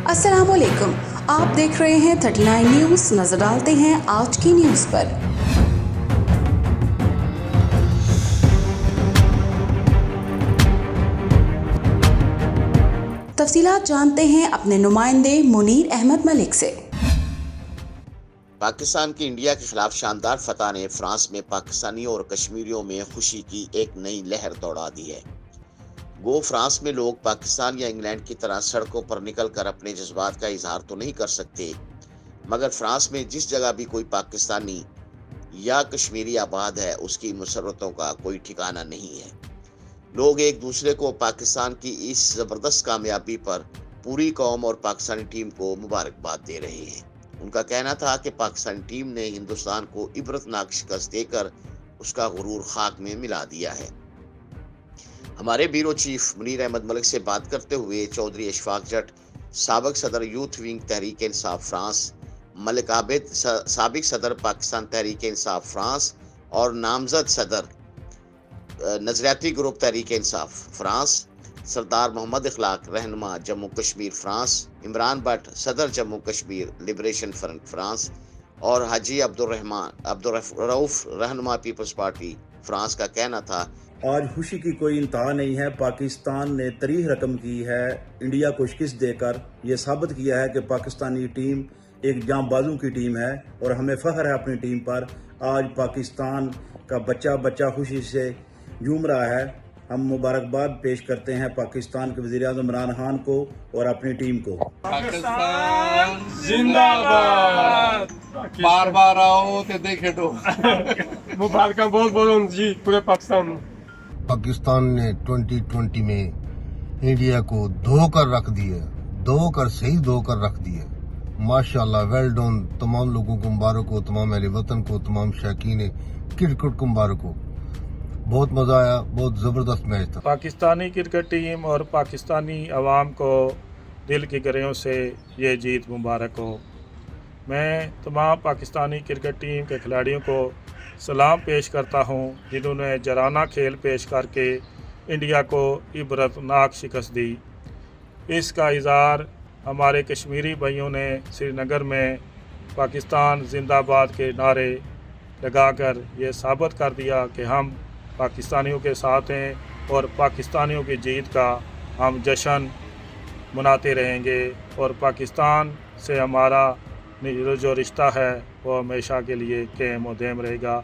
अस्सलाम वालेकुम, आप देख रहे हैं 39 न्यूज़। नजर डालते हैं आज की न्यूज़ पर। तफसीलात जानते हैं अपने नुमाइंदे मुनीर अहमद मलिक से। पाकिस्तान की इंडिया के खिलाफ शानदार फतह ने फ्रांस में पाकिस्तानियों और कश्मीरियों में खुशी की एक नई लहर दौड़ा दी है। गो फ्रांस में लोग पाकिस्तान या इंग्लैंड की तरह सड़कों पर निकलकर अपने जज्बात का इजहार तो नहीं कर सकते, मगर फ्रांस में जिस जगह भी कोई पाकिस्तानी या कश्मीरी आबाद है, उसकी मुसर्रतों का कोई ठिकाना नहीं है। लोग एक दूसरे को पाकिस्तान की इस जबरदस्त कामयाबी पर पूरी कौम और पाकिस्तानी टीम को मुबारकबाद दे रहे हैं। उनका कहना था कि पाकिस्तानी टीम ने हिंदुस्तान को इबरतनाक शिकस्त देकर उसका गुरूर खाक में मिला दिया है। हमारे ब्यूरो चीफ मुनीर अहमद मलिक से बात करते हुए चौधरी अशफाक जट, साबिक सदर youth wing Tehreek Insaf France, Malik Abid, साबिक सदर पाकिस्तान तहरीक इंसाफ फ्रांस और नामजद सदर नजरियाती ग्रुप तहरीक इंसाफ फ्रांस, सरदार मोहम्मद इखलाक रहनुमा जम्मू कश्मीर फ्रांस, इमरान भट्ट सदर Jammu Kashmir liberation front France और हाजी अब्दुर्रऊफ रहनुमा पीपल्स पार्टी फ्रांस का कहना था, आज खुशी की कोई इंतहा नहीं है। पाकिस्तान ने तारीख रकम की है, इंडिया को शिकस्त देकर ये साबित किया है कि पाकिस्तानी टीम एक जांबाजों की टीम है और हमें फख्र है अपनी टीम पर। आज पाकिस्तान का बच्चा बच्चा खुशी से झूम रहा है। हम मुबारकबाद पेश करते हैं पाकिस्तान के वज़ीर-ए-आज़म इमरान खान को और अपनी टीम को। पाकिस्तान जिंदाबाद। बार बार आओ ते देखे तो मुबारक बहुत बहुत जी पूरे पाकिस्तान। पाकिस्तान ने 2020 में इंडिया को धोकर रख दिया, सही धोकर रख दिया। माशाल्लाह, वेल डन। तमाम लोगों को मुबारक हो, तमाम अहले वतन को, तमाम शौकीन क्रिकेट को मुबारक हो। बहुत मज़ा आया, बहुत ज़बरदस्त मैच था। पाकिस्तानी क्रिकेट टीम और पाकिस्तानी अवाम को दिल की गहराइयों से ये जीत मुबारक हो। मैं तमाम पाकिस्तानी क्रिकेट टीम के खिलाड़ियों को सलाम पेश करता हूँ, जिन्होंने जराना खेल पेश करके इंडिया को इबरतनाक शिकस्त दी। इसका इज़हार हमारे कश्मीरी भाइयों ने श्रीनगर में पाकिस्तान जिंदाबाद के नारे लगाकर ये साबित कर दिया कि हम पाकिस्तानियों के साथ हैं और पाकिस्तानियों की जीत का हम जश्न मनाते रहेंगे और पाकिस्तान से हमारा जो रिश्ता है वो हमेशा के लिए कायम और दायम रहेगा।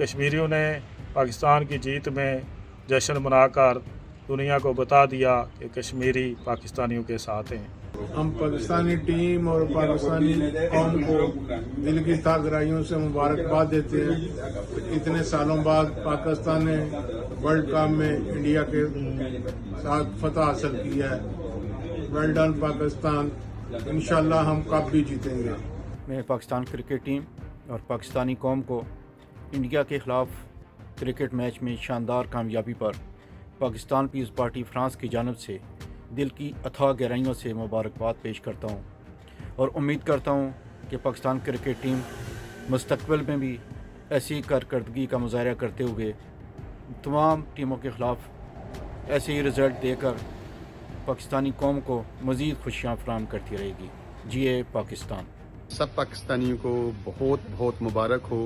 कश्मीरियों ने पाकिस्तान की जीत में जश्न मनाकर दुनिया को बता दिया कि कश्मीरी पाकिस्तानियों के साथ हैं। हम पाकिस्तानी टीम और पाकिस्तानी कौम को दिल की गहराइयों से मुबारकबाद देते हैं। इतने सालों बाद पाकिस्तान ने वर्ल्ड कप में इंडिया के साथ फतह हासिल किया है। Well done Pakistan. इंशाल्लाह हम कप भी जीतेंगे। मैं पाकिस्तान क्रिकेट टीम और पाकिस्तानी कौम को इंडिया के ख़िलाफ़ क्रिकेट मैच में शानदार कामयाबी पर पाकिस्तान पीपल्स पार्टी फ्रांस की जानिब से दिल की अथाह गहराइयों से मुबारकबाद पेश करता हूँ और उम्मीद करता हूँ कि पाकिस्तान क्रिकेट टीम मुस्तक़बिल में भी ऐसी कारकर्दगी का मुज़ाहरा करते हुए तमाम टीमों के ख़िलाफ़ ऐसे ही रिज़ल्ट देकर पाकिस्तानी कौम को मज़ीद खुशियाँ फराहम करती रहेगी। जिए पाकिस्तान। सब पाकिस्तानियों को बहुत बहुत मुबारक हो।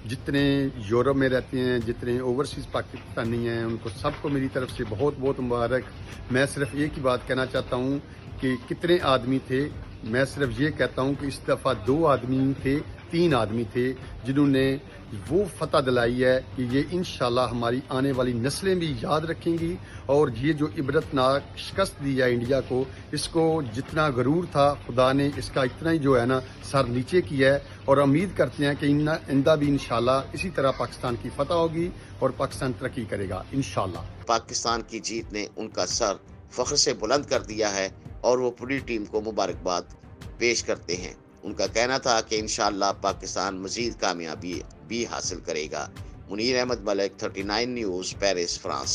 जितने यूरोप में रहते हैं, जितने ओवरसीज़ पाकिस्तानी हैं, उनको सबको मेरी तरफ से बहुत बहुत मुबारक। मैं सिर्फ एक ही बात कहना चाहता हूँ कि कितने आदमी थे, मैं सिर्फ ये कहता हूँ कि इस दफ़ा 2 आदमी थे, 3 आदमी थे जिन्होंने वो फतह दिलाई है कि ये इंशाल्लाह हमारी आने वाली नस्लें भी याद रखेंगी। और ये जो इबरतनाक शिकस्त दी है इंडिया को, इसको जितना गरूर था खुदा ने इसका इतना ही जो है ना सर नीचे किया है। और उम्मीद करते हैं कि इंदा भी इंशाल्लाह इसी तरह पाकिस्तान की फतह होगी और पाकिस्तान तरक्की करेगा इंशाल्लाह। पाकिस्तान की जीत ने उनका सर फख्र से बुलंद कर दिया है और वो पूरी टीम को मुबारकबाद पेश करते हैं। उनका कहना था कि इंशाअल्लाह पाकिस्तान मजीद कामयाबी भी हासिल करेगा। Munir Ahmed Malik, 39 news, Paris, France.